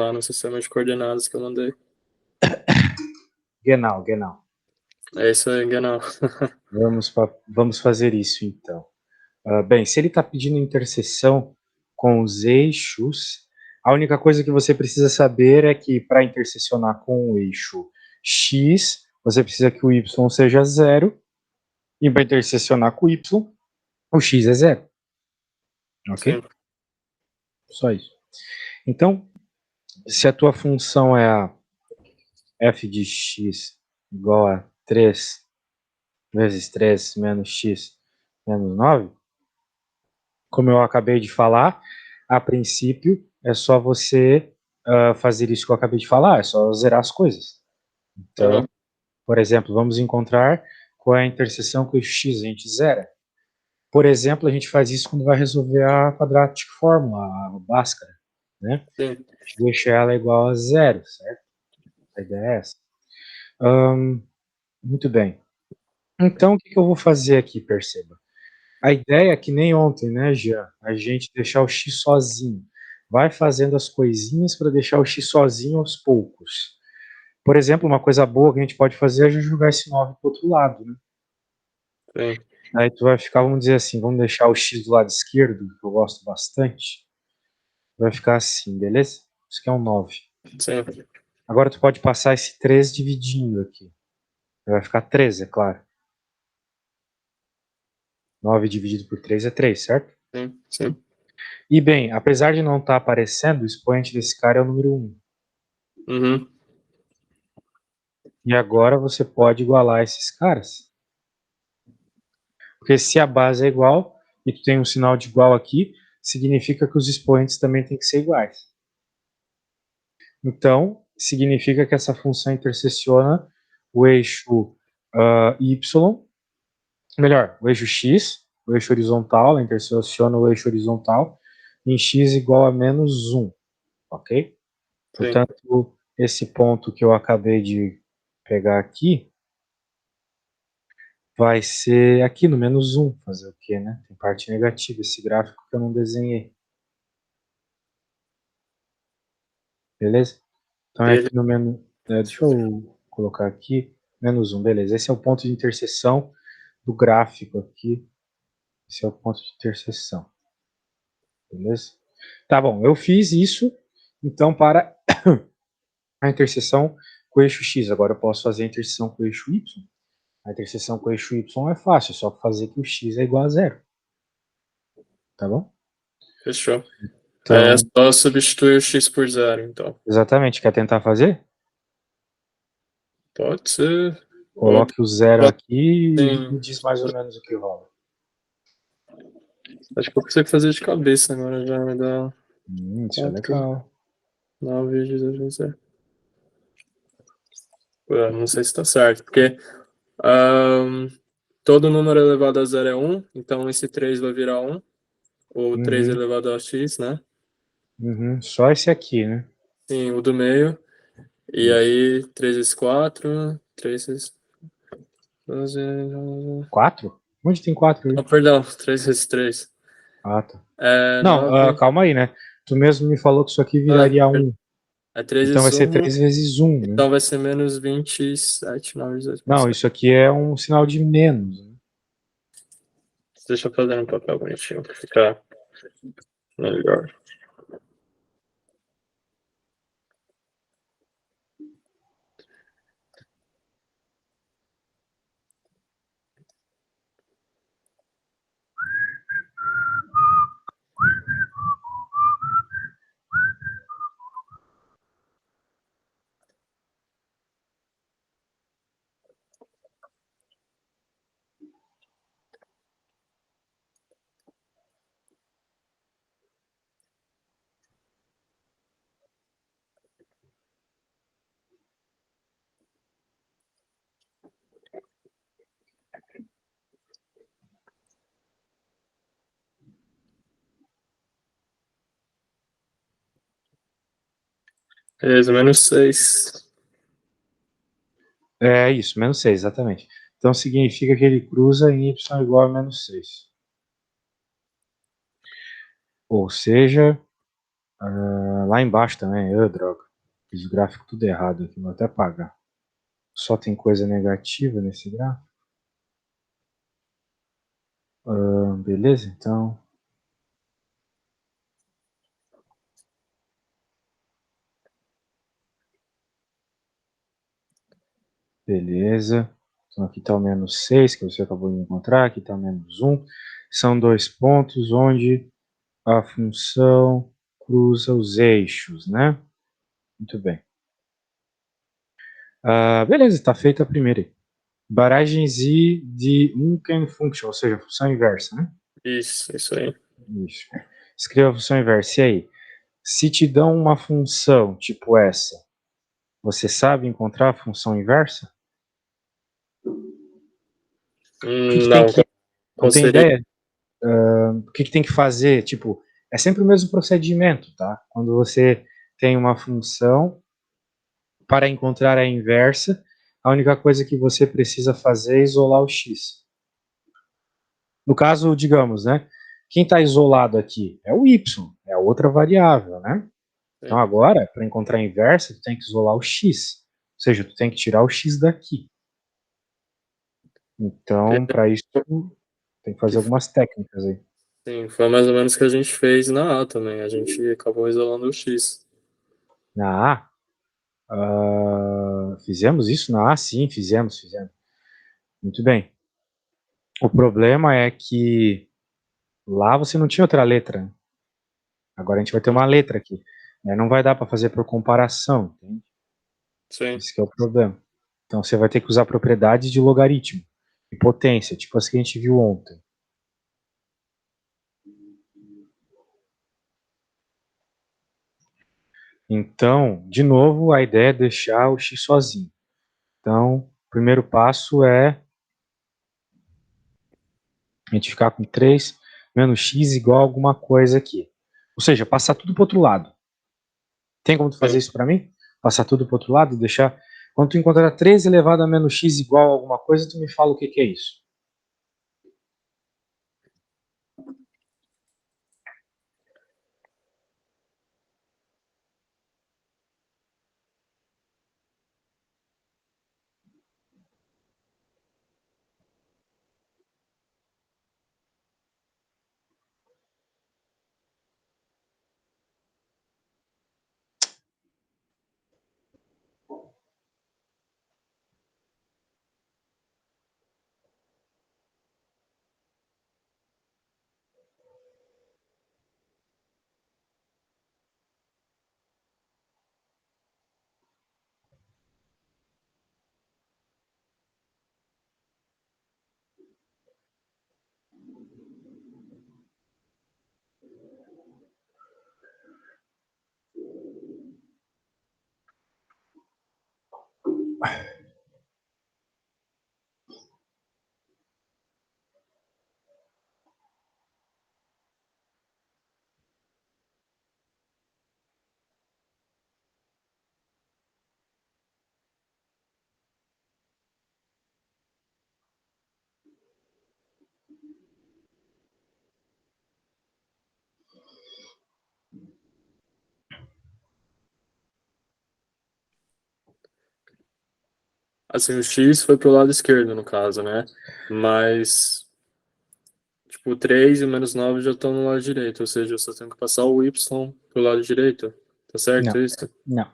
lá no sistema de coordenadas que eu mandei. Genau. É isso aí, genau. Vamos fazer isso, então. Bem, se ele está pedindo interseção com os eixos, a única coisa que você precisa saber é que para intersecionar com o eixo x, você precisa que o y seja zero, e para intersecionar com o y, o x é zero. Ok? Sim. Só isso. Então, se a tua função é a f de x igual a 3 vezes 3 menos x menos 9, como eu acabei de falar, a princípio é só você fazer isso que eu acabei de falar, é só zerar as coisas. Então, por exemplo, vamos encontrar qual é a interseção com o eixo x, a gente zera. Por exemplo, a gente faz isso quando vai resolver a quadratic fórmula, a Bhaskara, né? Sim. A gente deixa ela igual a zero, certo? A ideia é essa. Muito bem. Então, o que eu vou fazer aqui, perceba? A ideia é que nem ontem, né, Jean? A gente deixar o x sozinho. Vai fazendo as coisinhas para deixar o x sozinho aos poucos. Por exemplo, uma coisa boa que a gente pode fazer é jogar esse 9 para o outro lado, né? Sim. Aí tu vai ficar, vamos dizer assim, vamos deixar o x do lado esquerdo, que eu gosto bastante. Vai ficar assim, beleza? Isso aqui é um 9. Sim. Agora tu pode passar esse 3 dividindo aqui. Vai ficar 13, é claro. 9 dividido por 3 é 3, certo? Sim. Sim. E bem, apesar de não estar aparecendo, o expoente desse cara é o número 1. Uhum. E agora você pode igualar esses caras. Porque se a base é igual e tu tem um sinal de igual aqui, significa que os expoentes também têm que ser iguais. Então, significa que essa função interseciona o eixo y, melhor, o eixo x, o eixo horizontal, ela interseciona o eixo horizontal em x igual a menos 1, ok? Sim. Portanto, esse ponto que eu acabei de pegar aqui vai ser aqui no menos 1. Fazer o quê, né? Tem parte negativa esse gráfico que eu não desenhei. Beleza? Então é aqui no menos... deixa eu colocar aqui. Menos 1, beleza. Esse é o ponto de interseção do gráfico aqui. Esse é o ponto de interseção. Beleza? Tá bom, eu fiz isso. Então, para a interseção com o eixo x, agora eu posso fazer a interseção com o eixo y. A interseção com o eixo y é fácil, é só fazer que o x é igual a zero. Tá bom? Fechou. É Então, só substituir o x por zero, então. exatamente, quer tentar fazer? Pode ser. Coloque o zero aqui e Sim. me diz mais ou menos o que rola. Acho que eu consigo fazer de cabeça agora já. Me dá Isso é 4, legal. 9 vezes 0. Não sei se tá certo, porque todo número elevado a zero é 1, então esse 3 vai virar 1, ou 3 Uhum, elevado a x, né? uhum. Só esse aqui, né? Sim, o do meio. E Isso. aí, 3 vezes 4, 3 vezes 12. 4? Onde tem 4 Oh, aí? perdão, 3 vezes 3. Ah, tá. É Não, 9. calma aí, né? Tu mesmo me falou que isso aqui viraria 1. É 3 Então vai vezes ser 1, 3 vezes 1, né? então vai ser menos 27, 9 vezes 2, Não, isso aqui é um sinal de menos, né? Deixa eu fazer um papel bonitinho pra ficar melhor. Beleza, menos 6. É isso, menos 6, exatamente. Então significa que ele cruza em y igual a menos 6. Ou seja, Lá embaixo também, droga. Fiz o gráfico tudo errado aqui, vou até apagar. Só tem coisa negativa nesse gráfico. Beleza, então. Beleza. Então aqui está o menos 6, que você acabou de encontrar. Aqui está o menos 1. São dois pontos onde a função cruza os eixos, né? Muito bem. Beleza, está feita a primeira. Barragem Z de Unkenfunction, ou seja, função inversa, né? Isso aí. Isso. Escreva a função inversa. E aí? Se te dão uma função tipo essa, você sabe encontrar a função inversa? O que tem Não, que... Não qual tem seria? ideia? O que tem que fazer? Tipo, é sempre o mesmo procedimento, tá? Quando você tem uma função, para encontrar a inversa, a única coisa que você precisa fazer é isolar o x. No caso, digamos, né? Quem está isolado aqui é o y, é a outra variável, né? Então Sim. agora, para encontrar a inversa, tu tem que isolar o x. Ou seja, tu tem que tirar o x daqui. Então, para isso, tem que fazer algumas técnicas aí. Sim, foi mais ou menos o que a gente fez na A também. A gente acabou isolando o X. Na A, fizemos isso na A? Sim, fizemos. Muito bem. O problema é que lá você não tinha outra letra. Agora a gente vai ter uma letra aqui. Não vai dar para fazer por comparação, entende? Sim. Esse que é o problema. Então você vai ter que usar propriedades de logaritmo e potência, tipo as que a gente viu ontem. Então, de novo, a ideia é deixar o x sozinho. Então, o primeiro passo é a gente ficar com 3 menos x igual a alguma coisa aqui. Ou seja, passar tudo para o outro lado. Tem como tu fazer Sim. isso para mim? Passar tudo para o outro lado, deixar... Quando tu encontrar 3 elevado a menos x igual a alguma coisa, tu me fala o que é isso. Assim, o X foi pro lado esquerdo, no caso, né? Mas, tipo, o 3 e o menos 9 já estão no lado direito. Ou seja, eu só tenho que passar o Y pro lado direito. Tá certo Não, isso? não.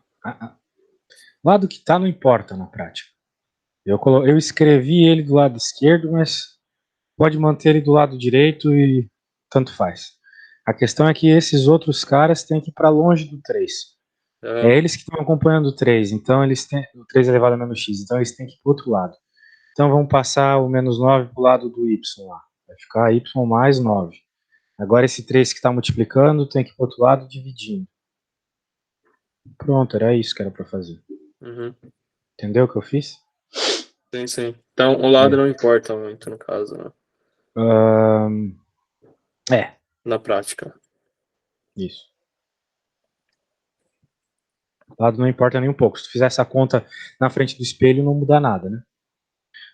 Lado que tá não importa na prática. Eu escrevi ele do lado esquerdo, mas pode manter ele do lado direito e tanto faz. A questão é que esses outros caras têm que ir para longe do 3. É É, eles que estão acompanhando o 3, então eles têm o 3 elevado a menos x, então eles têm que ir para o outro lado. Então vamos passar o menos 9 para o lado do y lá. Vai ficar y mais 9. Agora esse 3 que está multiplicando tem que ir para o outro lado dividindo. Pronto, era isso que era para fazer. uhum. Entendeu o que eu fiz? Sim, sim. Então, o lado É. não importa muito, no caso, né? É, Na prática. isso. O lado não importa nem um pouco. Se tu fizer essa conta na frente do espelho, não muda nada, né?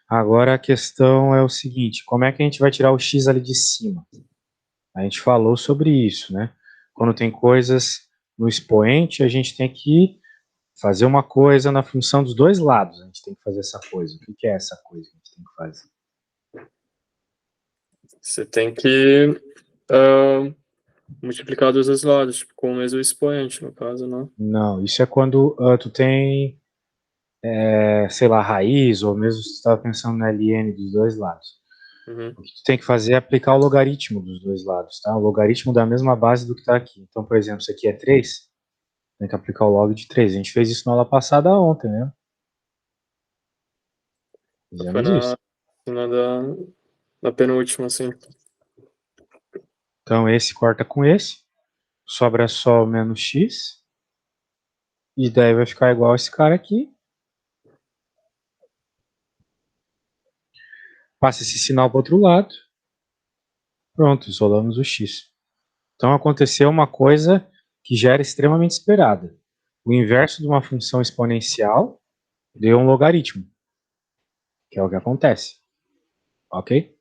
Agora a questão é o seguinte: como é que a gente vai tirar o x ali de cima? A gente falou sobre isso, né? Quando tem coisas no expoente, a gente tem que fazer uma coisa na função dos dois lados. A gente tem que fazer essa coisa. O que é essa coisa que a gente tem que fazer? Você tem que ah, multiplicar dos dois lados, tipo, com o mesmo expoente, no caso, né? Não, isso é quando tu tem, sei lá, raiz, ou mesmo se tu estava pensando no ln dos dois lados. Uhum. O que tu tem que fazer é aplicar o logaritmo dos dois lados, tá? O logaritmo da mesma base do que está aqui. Então, por exemplo, isso aqui é 3, tem que aplicar o log de 3. A gente fez isso na aula passada ontem, né? Foi Fizemos isso. na penúltima, assim. Então, esse corta com esse, sobra só o menos x, e daí vai ficar igual esse cara aqui. Passa esse sinal para o outro lado. Pronto, isolamos o x. Então, aconteceu uma coisa que já era extremamente esperada. O inverso de uma função exponencial deu um logaritmo, que é o que acontece. Ok?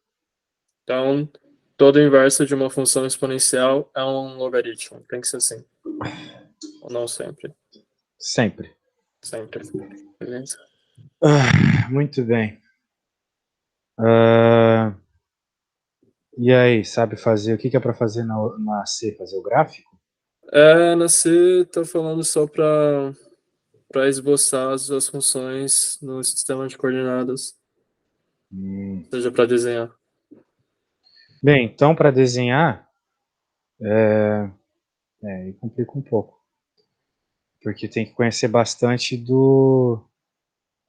Então, todo inverso de uma função exponencial é um logaritmo. Tem que ser assim. Ou não sempre. Sempre. Sempre. Beleza? Muito bem. E aí, sabe fazer o que é para fazer na C? Fazer o gráfico? Na C, tá falando só para esboçar as funções no sistema de coordenadas, seja para desenhar. Bem, então para desenhar, aí complica um pouco. Porque tem que conhecer bastante do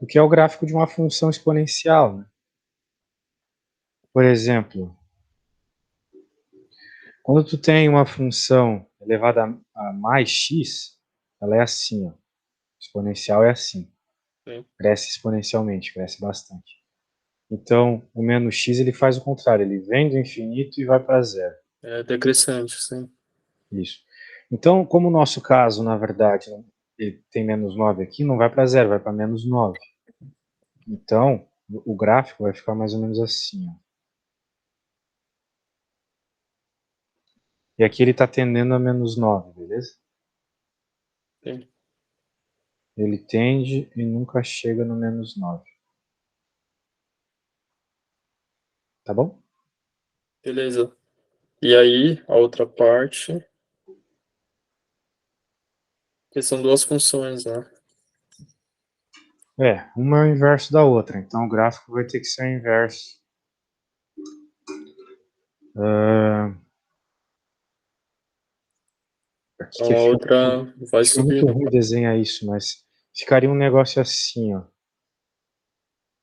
que é o gráfico de uma função exponencial, né? Por exemplo, quando tu tem uma função elevada a mais x, ela é assim, ó. Exponencial é assim. Sim. Cresce exponencialmente, cresce bastante. Então, o menos x ele faz o contrário, ele vem do infinito e vai para zero. É decrescente, sim. Isso. Então, como o nosso caso, na verdade, ele tem menos 9 aqui, não vai para zero, vai para menos 9. Então, o gráfico vai ficar mais ou menos assim, ó. E aqui ele está tendendo a menos 9, beleza? Sim. Ele tende e nunca chega no menos 9. Tá bom? Beleza. E aí, a outra parte, que são duas funções, né? Uma é o inverso da outra, então o gráfico vai ter que ser o inverso. Aqui Então a outra vai fica subir, muito no ruim caso. desenhar isso, mas ficaria um negócio assim, ó.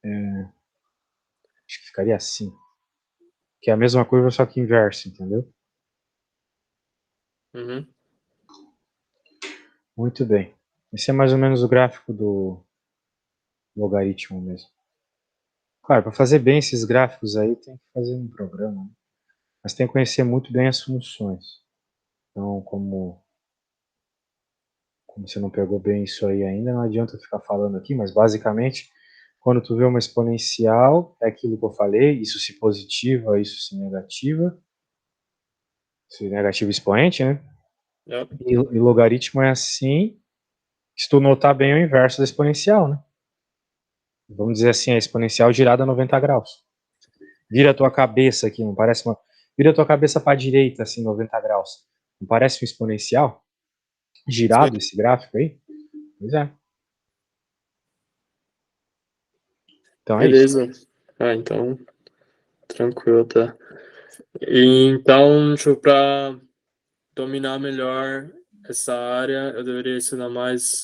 Acho que ficaria assim. Que é a mesma coisa, só que inverso, entendeu? Uhum. Muito bem. Esse é mais ou menos o gráfico do logaritmo mesmo. Claro, para fazer bem esses gráficos aí, tem que fazer um programa, né? Mas tem que conhecer muito bem as funções. Então, como você não pegou bem isso aí ainda, não adianta eu ficar falando aqui, mas basicamente, quando tu vê uma exponencial, é aquilo que eu falei, isso se positiva, isso se negativa. Se negativa expoente, né? Yep. E logaritmo é assim, se tu notar bem é o inverso da exponencial, né? Vamos dizer assim, a exponencial girada a 90 graus. Vira a tua cabeça aqui, não parece uma... Vira a tua cabeça para a direita, assim, 90 graus. Não parece um exponencial? Sim. Girado esse gráfico aí? Pois é. Então é isso. Beleza. Então, tranquilo, tá? E então, tipo, para dominar melhor essa área, eu deveria ensinar mais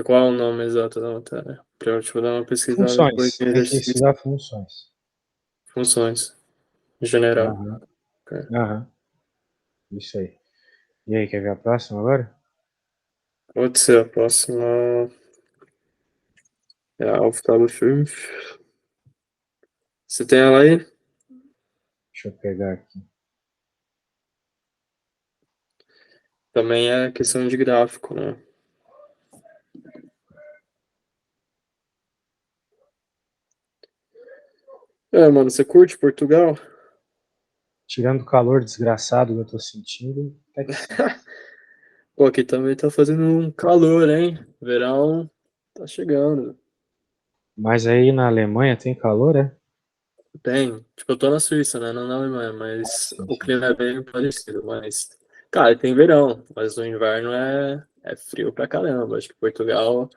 qual é o nome exato da matéria? Para eu, tipo, dar uma pesquisada depois Funções. em Tem que exercício. estudar funções. Funções, em geral. Aham, Ok. aham. Isso aí. E aí, quer ver a próxima agora? Pode ser a próxima. É a Aufgabe 5. Você tem ela aí? Deixa eu pegar aqui. Também é questão de gráfico, né? Mano, você curte Portugal? Tirando o calor desgraçado que eu tô sentindo, até que sim. Pô, aqui também tá fazendo um calor, hein? Verão tá chegando. Mas aí na Alemanha tem calor, é? Tem. Tipo, eu tô na Suíça, né? Não na Alemanha, mas Sim, o sim. clima é bem parecido. Mas, cara, tem verão, mas o inverno é frio pra caramba. Acho que Portugal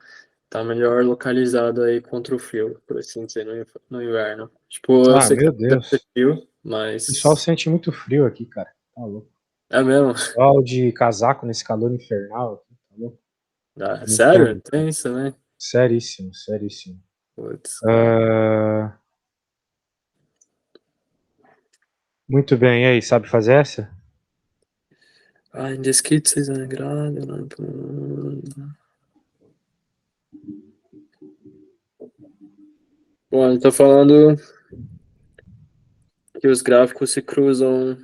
tá melhor localizado aí contra o frio, por assim dizer, no inverno. Tipo, eu Ah, sei que meu deve ser Deus. frio, O pessoal mas sente muito frio aqui, cara. Tá louco. é mesmo. Pessoal de casaco nesse calor infernal aqui, tá louco? Ah, Não sério? entendo, cara. Tem isso, né? Seríssimo, seríssimo. Putz, cara. Ah, muito bem, e aí, sabe fazer essa? Ein die Skizze ist eine Gerade. Bom, ele tá falando que os gráficos se cruzam